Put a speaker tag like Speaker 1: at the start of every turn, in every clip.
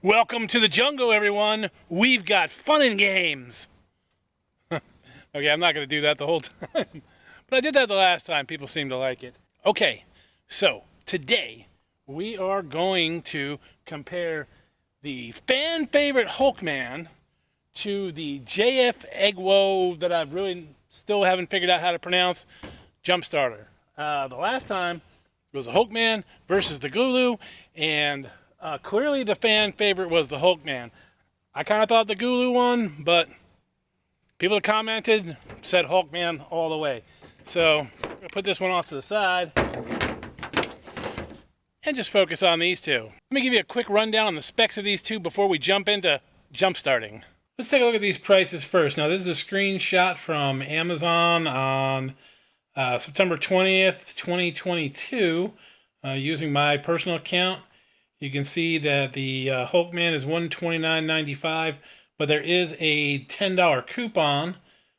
Speaker 1: Welcome to the jungle, everyone. We've got fun and games. Okay, I'm not going to do that the whole time. But I did that the last time. People seem to like it. Okay, so today we are going to compare the fan favorite Hulkman to the JF Egwo that I've really still haven't figured out how to pronounce, jump starter. The last time it was a Hulkman versus the Gulu, and clearly the fan favorite was the Hulkman. I kind of thought the Gulu won, but people that commented said Hulkman all the way. So I'm going to put this one off to the side and just focus on these two. Let me give you a quick rundown on the specs of these two before we jump into jump starting. Let's take a look at these prices first. Now, this is a screenshot from Amazon on September 20th, 2022, using my personal account. You can see that the Hulkman is $129.95, but there is a $10 coupon,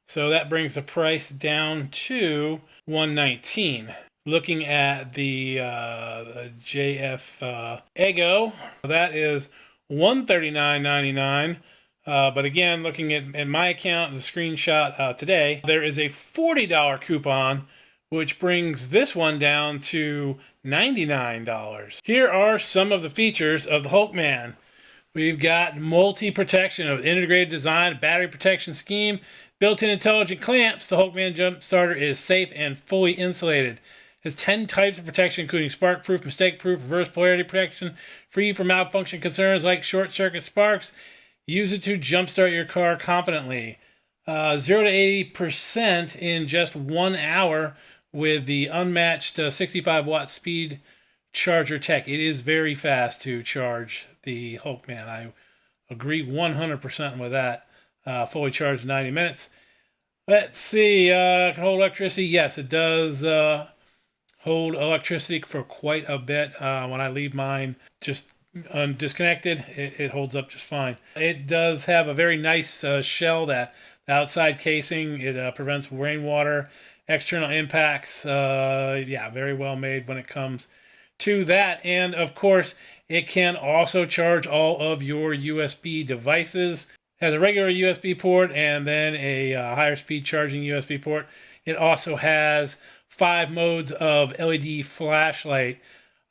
Speaker 1: so that brings the price down to $119. Looking at the JF Egwo, that is $139.99. But again, looking at my account, the screenshot today, there is a $40 coupon, which brings this one down to $99. Here are some of the features of the Hulkman. We've got multi-protection of integrated design, battery protection scheme, built-in intelligent clamps. The Hulkman jump starter is safe and fully insulated. Has 10 types of protection, including spark-proof, mistake-proof, reverse polarity protection, free from malfunction concerns like short-circuit sparks. Use it to jumpstart your car confidently. 0 to 80% in just 1 hour with the unmatched 65-watt speed charger tech. It is very fast to charge the Hulkman. I agree 100% with that. Fully charged in 90 minutes. Let's see. Can hold electricity? Yes, it does hold electricity for quite a bit. When I leave mine just disconnected, it holds up just fine. It does have a very nice shell. That the outside casing, it prevents rainwater, external impacts. Yeah, very well made when it comes to that. And of course, it can also charge all of your USB devices. Has a regular USB port and then a higher speed charging USB port. It also has 5 modes of LED flashlight,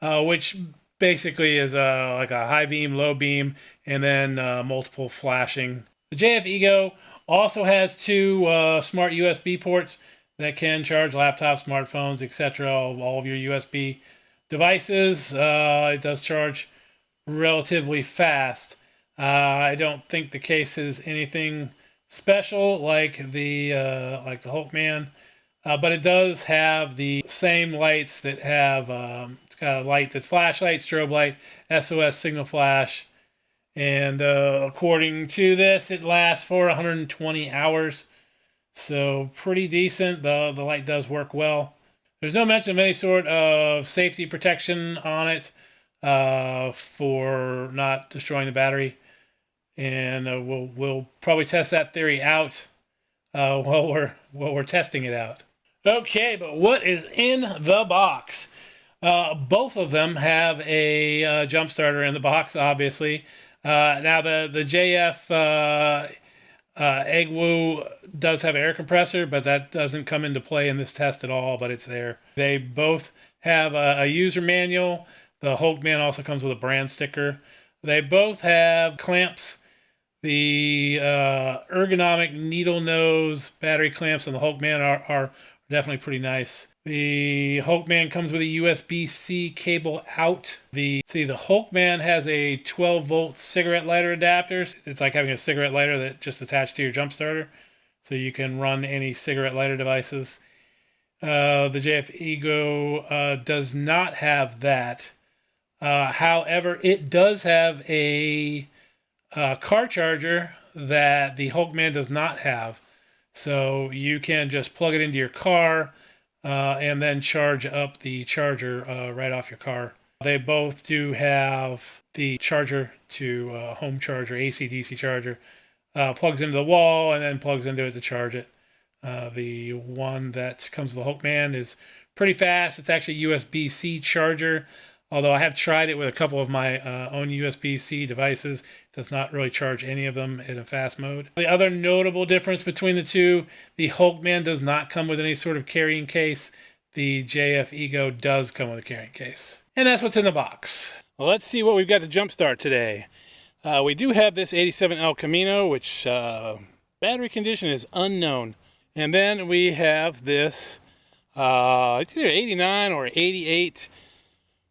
Speaker 1: which basically is like a high beam, low beam, and then multiple flashing. The JF Egwo also has 2 smart USB ports that can charge laptops, smartphones, etc., all of your USB devices. It does charge relatively fast. I don't think the case is anything special like the Hulkman, but it does have the same lights that have. It's got a light that's flashlight, strobe light, SOS signal flash, and according to this, it lasts for 120 hours. So pretty decent. The light does work well. There's no mention of any sort of safety protection on it for not destroying the battery. And we'll probably test that theory out while we're testing it out. Okay, but what is in the box? Both of them have a jump starter in the box, obviously. Now the JF Egwo does have air compressor, but that doesn't come into play in this test at all, but it's there. They both have a user manual. The Hulkman also comes with a brand sticker. They both have clamps. The ergonomic needle nose battery clamps on the Hulkman are definitely pretty nice. The Hulkman comes with a USB-C cable out. The Hulkman has a 12-volt cigarette lighter adapter. It's like having a cigarette lighter that just attached to your jump starter, so you can run any cigarette lighter devices. The JF Egwo does not have that. However, it does have a car charger that the Hulkman does not have. So you can just plug it into your car and then charge up the charger right off your car. They both do have the charger to home charger, AC/DC charger. Plugs into the wall and then plugs into it to charge it. The one that comes with the Hulkman is pretty fast. It's actually a USB-C charger. Although I have tried it with a couple of my own USB-C devices, it does not really charge any of them in a fast mode. The other notable difference between the two, the Hulkman does not come with any sort of carrying case. The JF Egwo does come with a carrying case. And that's what's in the box. Well, let's see what we've got to jumpstart today. We do have this 87 El Camino, which battery condition is unknown. And then we have this, it's either 89 or 88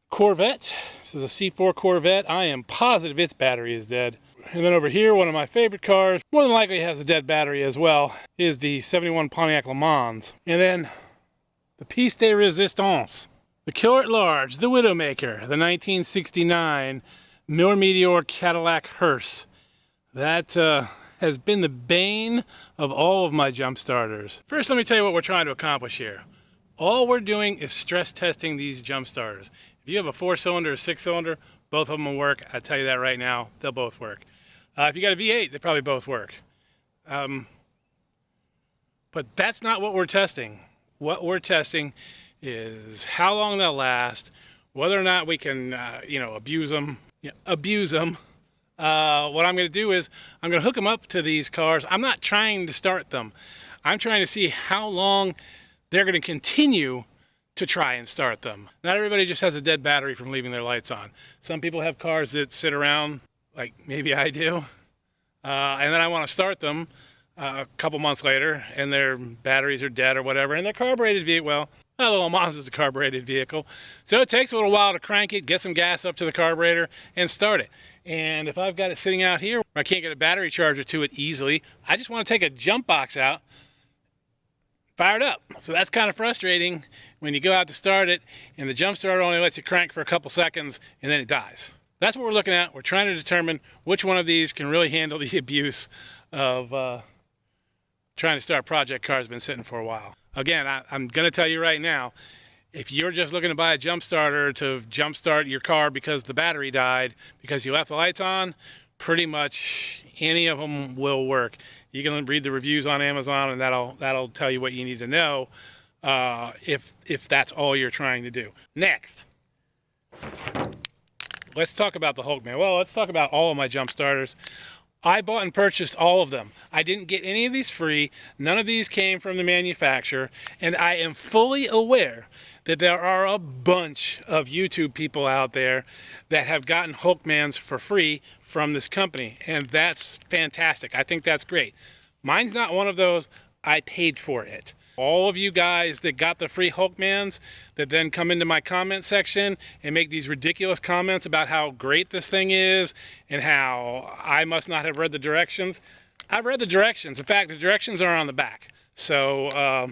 Speaker 1: Corvette. This is a C4 Corvette. I am positive its battery is dead. And then over here, one of my favorite cars, more than likely has a dead battery as well, is the 71 Pontiac Le Mans. And then the piece de resistance, the Killer at Large, the Widowmaker, the 1969 Miller Meteor Cadillac hearse. That has been the bane of all of my jump starters. First, let me tell you what we're trying to accomplish here. All we're doing is stress testing these jump starters. If you have a 4-cylinder or 6-cylinder, both of them will work. I'll tell you that right now, they'll both work. If you got a V8, they probably both work. But that's not what we're testing. What we're testing is how long they'll last, whether or not we can, abuse them. What I'm going to do is I'm going to hook them up to these cars. I'm not trying to start them. I'm trying to see how long they're going to continue to try and start them. Not everybody just has a dead battery from leaving their lights on. Some people have cars that sit around, like maybe I do, and then I want to start them a couple months later, and their batteries are dead or whatever, and they're carbureted vehicle. Well, the Le Mans is a carbureted vehicle, so it takes a little while to crank it, get some gas up to the carburetor, and start it. And if I've got it sitting out here, I can't get a battery charger to it easily, I just want to take a jump box out, fire it up. So that's kind of frustrating when you go out to start it and the jump starter only lets you crank for a couple seconds and then it dies. That's what we're looking at. We're trying to determine which one of these can really handle the abuse of trying to start project cars been sitting for a while. Again, I'm going to tell you right now, if you're just looking to buy a jump starter to jump start your car because the battery died, because you left the lights on, pretty much any of them will work. You can read the reviews on Amazon and that'll tell you what you need to know if that's all you're trying to do. Next, let's talk about the Hulkman. Well, let's talk about all of my jump starters. I bought and purchased all of them. I didn't get any of these free. None of these came from the manufacturer. And I am fully aware that there are a bunch of YouTube people out there that have gotten Hulkmans for free from this company. And that's fantastic. I think that's great. Mine's not one of those. I paid for it. All of you guys that got the free Hulkmans that then come into my comment section and make these ridiculous comments about how great this thing is and how I must not have read the directions. I've read the directions. In fact, the directions are on the back. So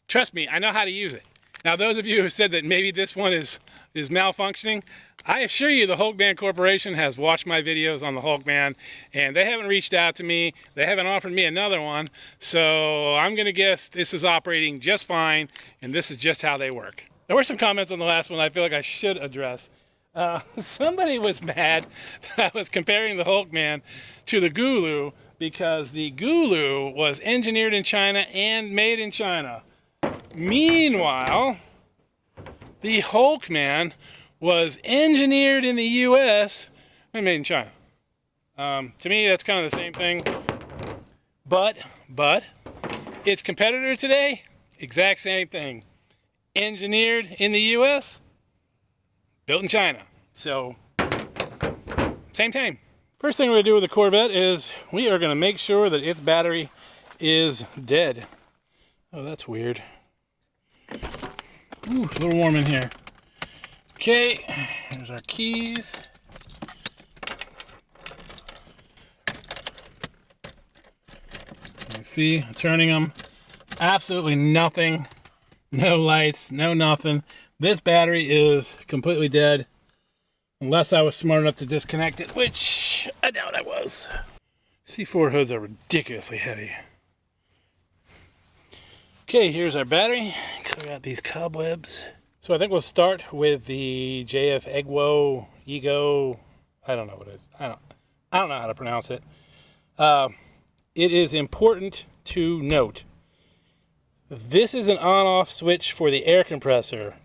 Speaker 1: trust me, I know how to use it. Now, those of you who said that maybe this one is malfunctioning, I assure you the Hulkman Corporation has watched my videos on the Hulkman, and they haven't reached out to me. They haven't offered me another one, so I'm going to guess this is operating just fine, and this is just how they work. There were some comments on the last one I feel like I should address. Somebody was mad that I was comparing the Hulkman to the Gulu because the Gulu was engineered in China and made in China. Meanwhile, the Hulkman was engineered in the U.S. and made in China. To me, that's kind of the same thing. But its competitor today, exact same thing. Engineered in the U.S., built in China. So, same time. First thing we're going to do with the Corvette is we are going to make sure that its battery is dead. Oh, that's weird. Ooh, a little warm in here. Okay, here's our keys. You see, I'm turning them. Absolutely nothing. No lights, no nothing. This battery is completely dead. Unless I was smart enough to disconnect it, which I doubt I was. C4 hoods are ridiculously heavy. Okay, here's our battery. Clear out these cobwebs. So I think we'll start with the JF Egwo, I don't know what it is. I don't know how to pronounce it. It is important to note, this is an on-off switch for the air compressor.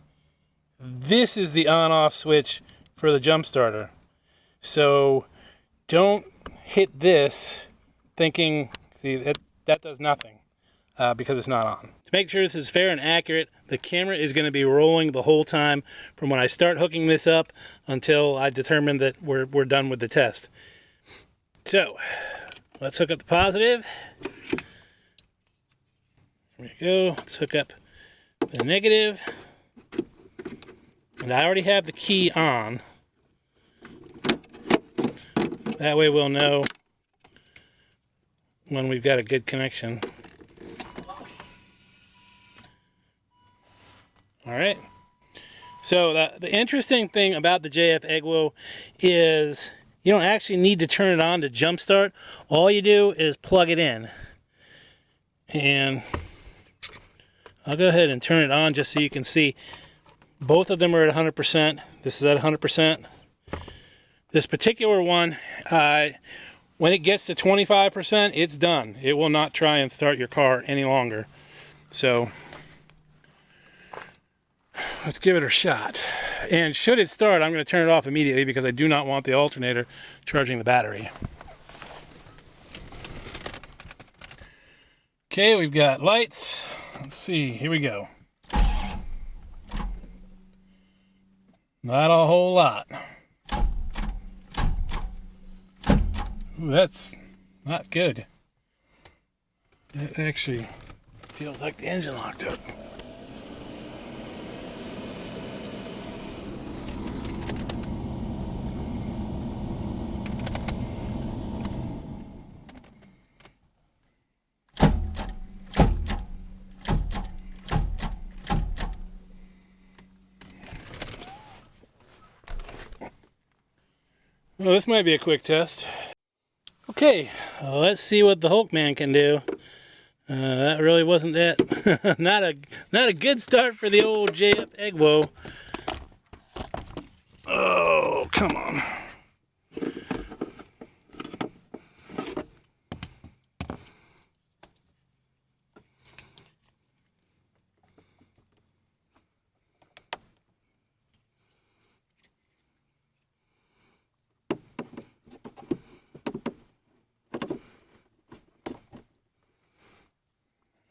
Speaker 1: this is the on-off switch for the jump starter. So don't hit this thinking, see, that does nothing because it's not on. To make sure this is fair and accurate, the camera is going to be rolling the whole time from when I start hooking this up until I determine that we're done with the test. So let's hook up the positive. There we go. Let's hook up the negative. And I already have the key on. That way we'll know when we've got a good connection. Alright. So the interesting thing about the JF Egwo is you don't actually need to turn it on to jumpstart. All you do is plug it in. And I'll go ahead and turn it on just so you can see. Both of them are at 100%. This is at 100%. This particular one, when it gets to 25%, it's done. It will not try and start your car any longer. So let's give it a shot. And should it start, I'm going to turn it off immediately because I do not want the alternator charging the battery. Okay, we've got lights. Let's see, here we go. Not a whole lot. Ooh, that's not good. That actually feels like the engine locked up. Well, this might be a quick test. Okay, well, let's see what the Hulkman can do. That really wasn't that. not a good start for the old JF Egwo. Oh, come on.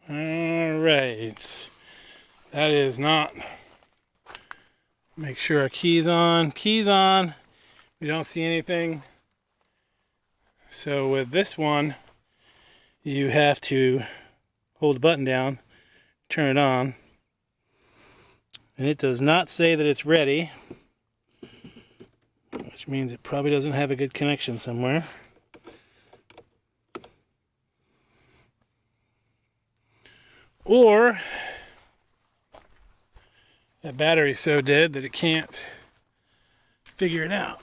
Speaker 1: Alright, that is not, make sure our key's on, we don't see anything. So with this one, you have to hold the button down, turn it on, and it does not say that it's ready, which means it probably doesn't have a good connection somewhere. Or that battery's so dead that it can't figure it out.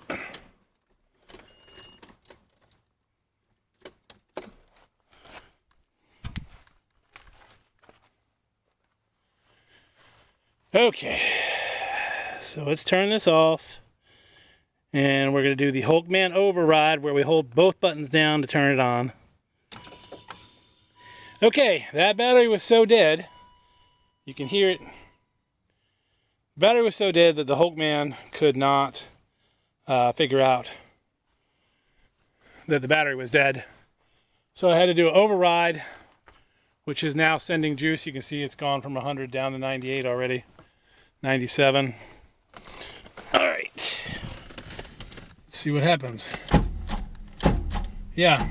Speaker 1: Okay, so let's turn this off. And we're going to do the Hulkman override where we hold both buttons down to turn it on. Okay, that battery was so dead, you can hear it. The battery was so dead that the Hulkman could not figure out that the battery was dead. So I had to do an override, which is now sending juice. You can see it's gone from 100 down to 98 already, 97. All right, let's see what happens. Yeah.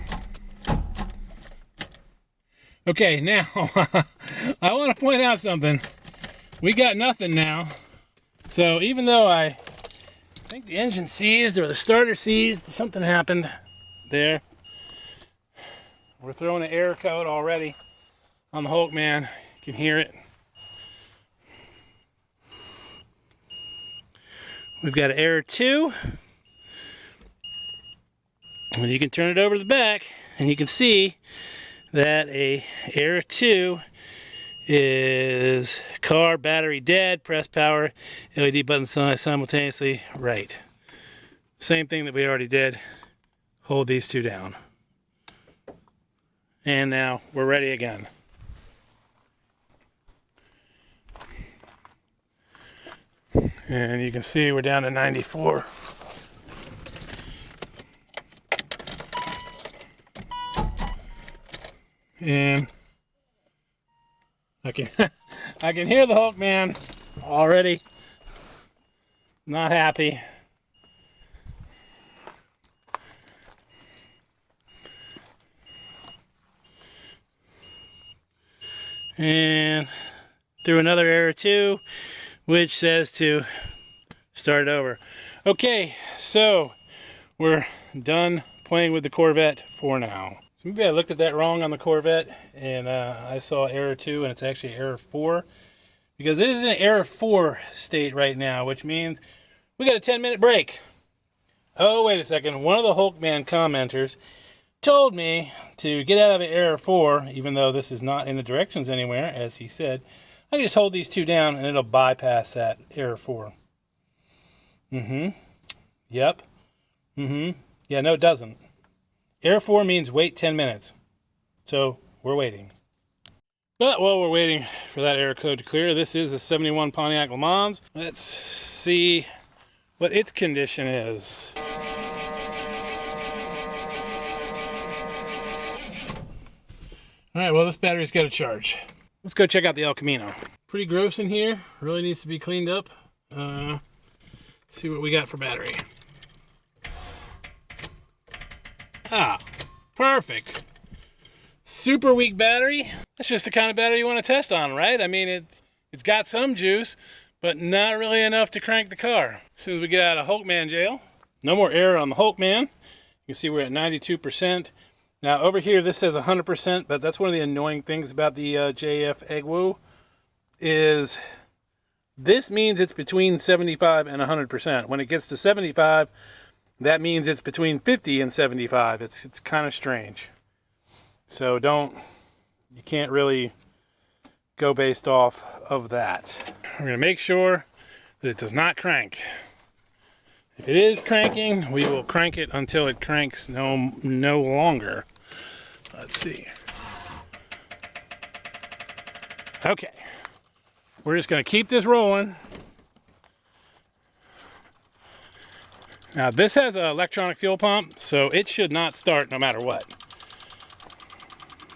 Speaker 1: Okay, now, I want to point out something. We got nothing now. So even though I think the engine seized or the starter seized, something happened there. We're throwing an error code already on the Hulkman. You can hear it. We've got an error 2. And you can turn it over to the back and you can see that a error 2 is car battery dead, press power, LED button simultaneously, right. Same thing that we already did. Hold these two down. And now we're ready again. And you can see we're down to 94. And I can I can hear the Hulkman already not happy. And through another error too, which says to start over. Okay, so we're done playing with the Corvette for now. So maybe I looked at that wrong on the Corvette, and I saw error 2 and it's actually error 4, because it is in error 4 state right now, which means we got a 10-minute break. Oh, wait a second. One of the Hulkman commenters told me to get out of error 4, even though this is not in the directions anywhere, as he said. I can just hold these two down and it'll bypass that error 4. Yep. Yeah, no, it doesn't. Error 4 means wait 10 minutes. So, we're waiting. But while we're waiting for that error code to clear, this is a 71 Pontiac Le Mans. Let's see what its condition is. Alright, well, this battery's got a charge. Let's go check out the El Camino. Pretty gross in here. Really needs to be cleaned up. See what we got for battery. Ah, perfect. Super weak battery. That's just the kind of battery you want to test on, right? I mean, it's got some juice, but not really enough to crank the car. As soon as we get out of Hulkman jail, no more error on the Hulkman. You can see we're at 92%. Now over here, this says 100%, but that's one of the annoying things about the JF Egwo is this means it's between 75 and 100%. When it gets to 75, that means it's between 50 and 75. It's kind of strange. So you can't really go based off of that. We're going to make sure that it does not crank. If it is cranking, we will crank it until it cranks no longer. Let's see. Okay. We're just going to keep this rolling. Now this has an electronic fuel pump, so it should not start no matter what.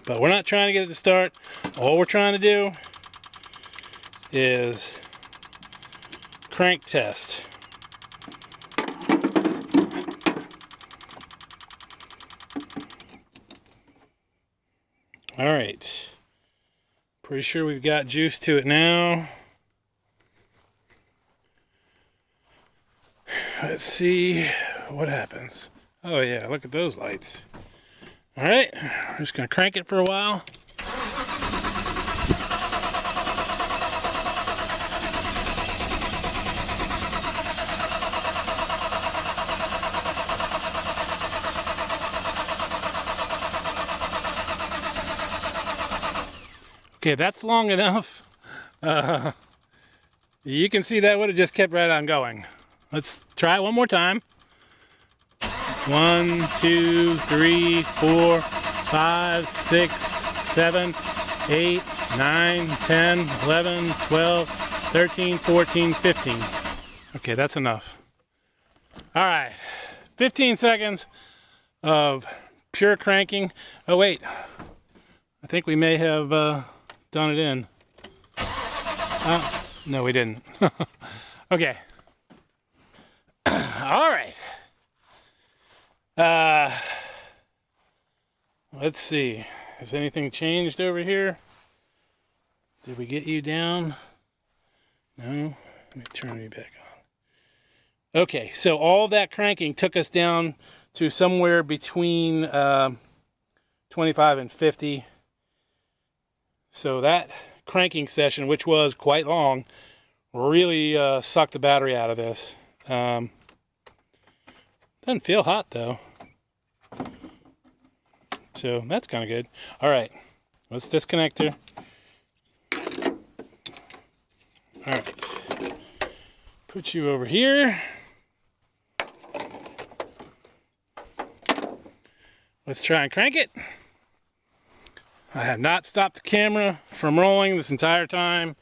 Speaker 1: But we're not trying to get it to start. All we're trying to do is crank test. All right. Pretty sure we've got juice to it now. Let's see what happens. Oh yeah, look at those lights. All right, I'm just gonna crank it for a while. Okay, that's long enough. You can see that would have just kept right on going. Let's try it one more time. 1, 2, 3, 4, 5, 6, 7, 8, 9, 10, 11, 12, 13, 14, 15. Okay, that's enough. All right, 15 seconds of pure cranking. Oh wait, I think we may have done it in. No, we didn't. Okay. All right. Let's see. Has anything changed over here? Did we get you down? No? Let me turn you back on. Okay, so all that cranking took us down to somewhere between 25 and 50. So that cranking session, which was quite long, really sucked the battery out of this. Doesn't feel hot though. So that's kind of good. All right, let's disconnect her. All right, put you over here. Let's try and crank it. I have not stopped the camera from rolling this entire time.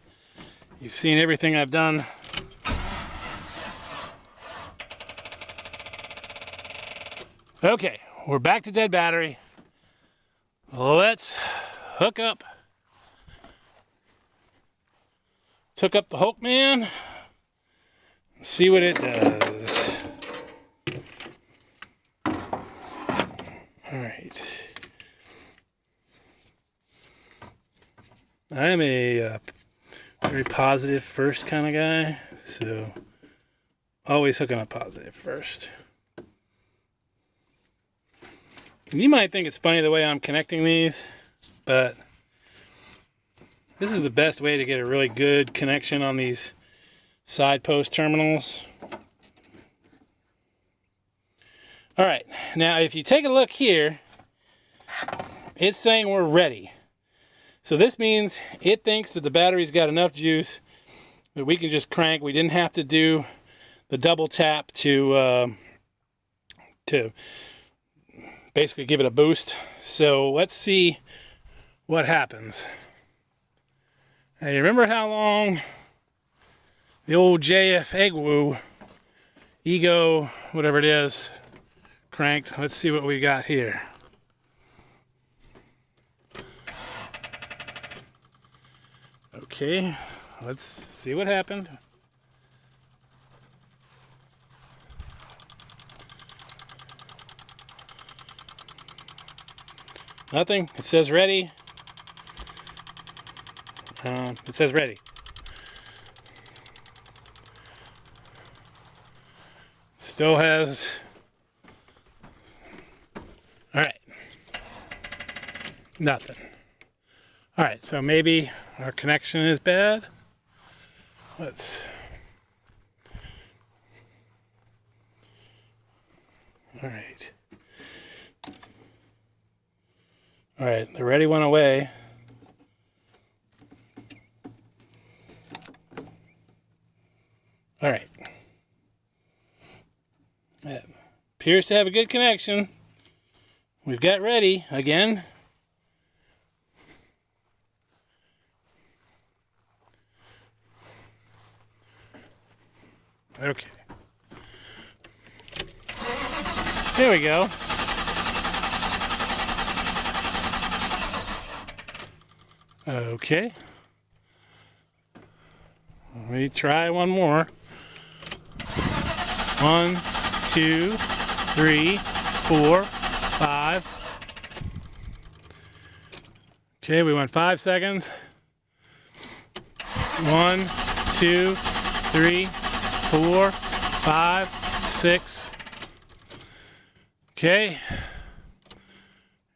Speaker 1: You've seen everything I've done. Okay, we're back to dead battery. Let's hook up. Hook up the Hulkman. See what it does. All right. I'm a very positive first kind of guy, so always hooking up positive first. And you might think it's funny the way I'm connecting these, but this is the best way to get a really good connection on these side post terminals. All right, now if you take a look here, it's saying we're ready. So this means it thinks that the battery's got enough juice that we can just crank. We didn't have to do the double tap to basically give it a boost. So let's see what happens. Now, you remember how long the old JF Egwo, whatever it is, cranked? Let's see what we got here. Okay, let's see what happened. Nothing. It says ready. It says ready. Still has. All right. Nothing. All right, so maybe our connection is bad. Let's. All right. All right, the ready went away. All right. That appears to have a good connection. We've got ready again. Okay. There we go. Okay. Let me try one more. 1, 2, 3, 4, 5. Okay, we went 5 seconds. 1, 2, 3, 4, 5, 6. Okay.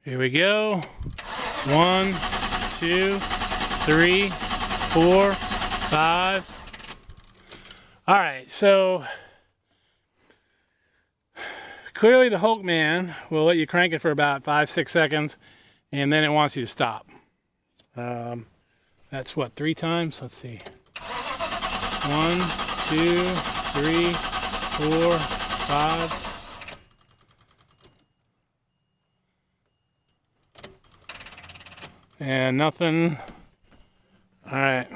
Speaker 1: Here we go. 1, 2, 3, 4, 5. All right, so clearly the Hulkman will let you crank it for about 5-6 seconds, and then it wants you to stop. That's what, 3 times? Let's see. 1, 2, 3, 4, 5. And nothing. All right.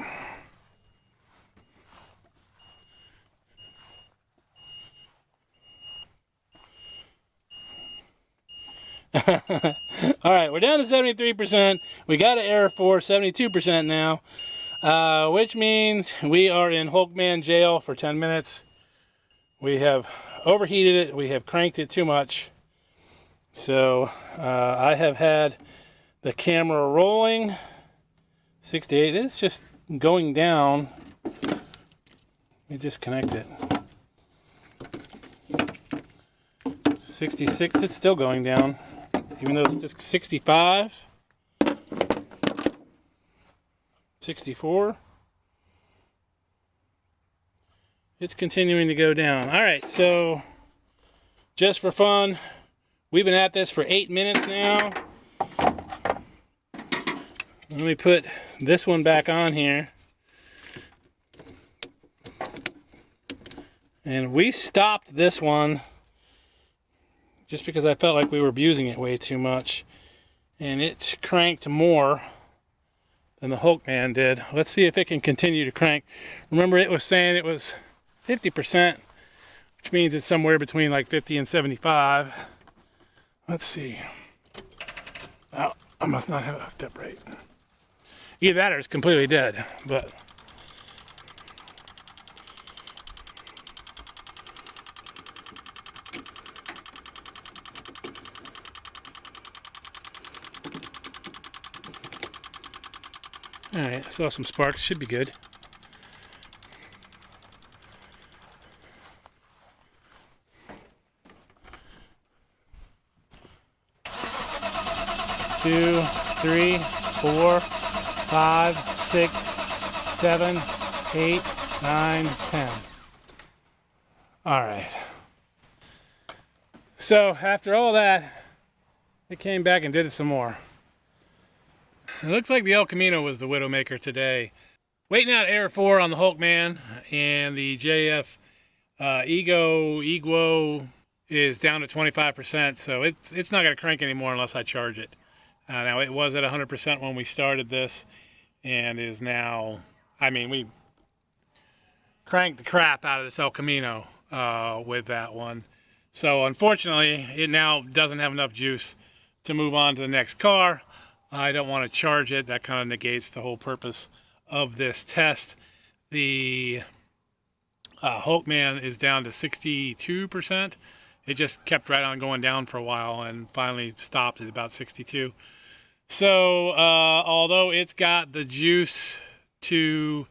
Speaker 1: All right, we're down to 73%. We got an error for 72% now, which means we are in Hulkman jail for 10 minutes. We have overheated it. We have cranked it too much. So I have had the camera rolling. 68. It's just going down. Let me disconnect it. 66. It's still going down, even though it's just 65. 64. It's continuing to go down. All right, so just for fun, we've been at this for 8 minutes now. Let me put this one back on here. And we stopped this one just because I felt like we were abusing it way too much. And it cranked more than the Hulkman did. Let's see if it can continue to crank. Remember, it was saying it was 50%, which means it's somewhere between like 50 and 75. Let's see. Oh, I must not have it hooked up right. Either that or it's completely dead, but... Alright, I saw some sparks. Should be good. Two, 3, 4, 5, 6, 7, 8, 9, 10. Alright. So, after all that, it came back and did it some more. It looks like the El Camino was the Widowmaker today. Waiting out Air 4 on the Hulkman, and the JF Egwo is down to 25%, so it's not going to crank anymore unless I charge it. Now, it was at 100% when we started this, and is now, I mean, we cranked the crap out of this El Camino with that one. So, unfortunately, it now doesn't have enough juice to move on to the next car. I don't want to charge it. That kind of negates the whole purpose of this test. The Hulkman is down to 62%. It just kept right on going down for a while and finally stopped at about 62. So, although it's got the juice to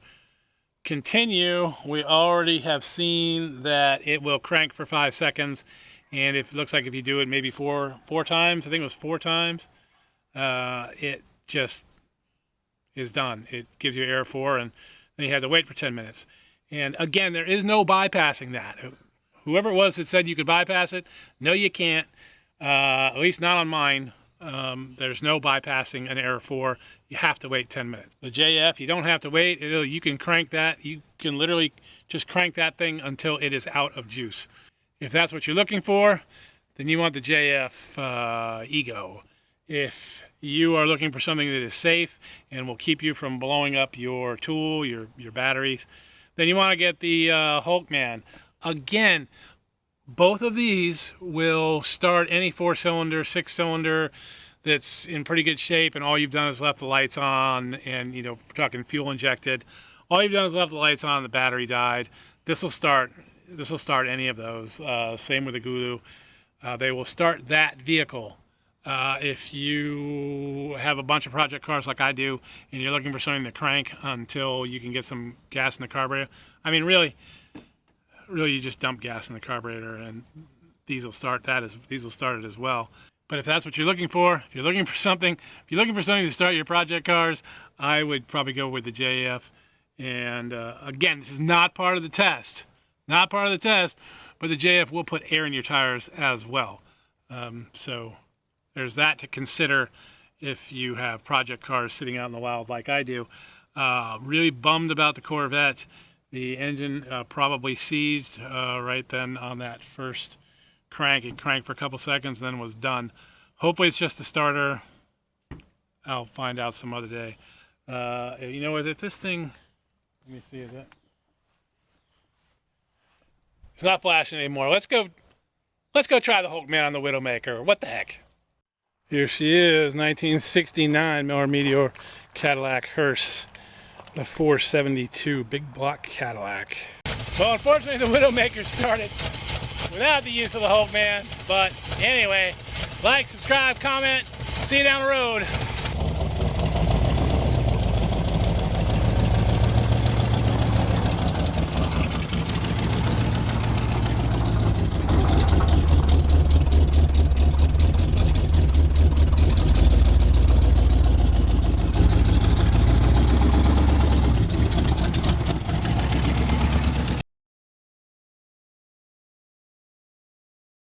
Speaker 1: continue, we already have seen that it will crank for 5 seconds. And it looks like if you do it maybe four times, I think it was 4 times, it just is done. It gives you Air 4, and then you have to wait for 10 minutes. And again, there is no bypassing that. Whoever it was that said you could bypass it, no, you can't. At least not on mine. There's no bypassing an Air 4. You have to wait 10 minutes. The JF, you don't have to wait. You can crank that. You can literally just crank that thing until it is out of juice. If that's what you're looking for, then you want the JF Egwo. If you are looking for something that is safe and will keep you from blowing up your tool, your batteries, then you want to get the Hulkman. Again, both of these will start any 4-cylinder, 6-cylinder that's in pretty good shape, and all you've done is left the lights on, and we're talking fuel injected. All you've done is left the lights on, the battery died. This will start any of those. Same with the Gulu. They will start that vehicle. If you have a bunch of project cars like I do, and you're looking for something to crank until you can get some gas in the carburetor, I mean, really you just dump gas in the carburetor, and these will start it as well. But if that's what you're looking for, if you're looking for something to start your project cars, I would probably go with the JF. And again, this is not part of the test. Not part of the test, but the JF will put air in your tires as well. So there's that to consider if you have project cars sitting out in the wild like I do. Really bummed about the Corvette. The engine probably seized right then on that first crank. It cranked for a couple seconds, then was done. Hopefully it's just the starter. I'll find out some other day. You know what, if this thing, let me see, is it? It's not flashing anymore. Let's go try the Hulkman on the Widowmaker. What the heck? Here she is, 1969 Miller Meteor Cadillac hearse. The 472 big block Cadillac. Well, unfortunately the Widowmaker started without the use of the Hulkman. But anyway, like, subscribe, comment. See you down the road.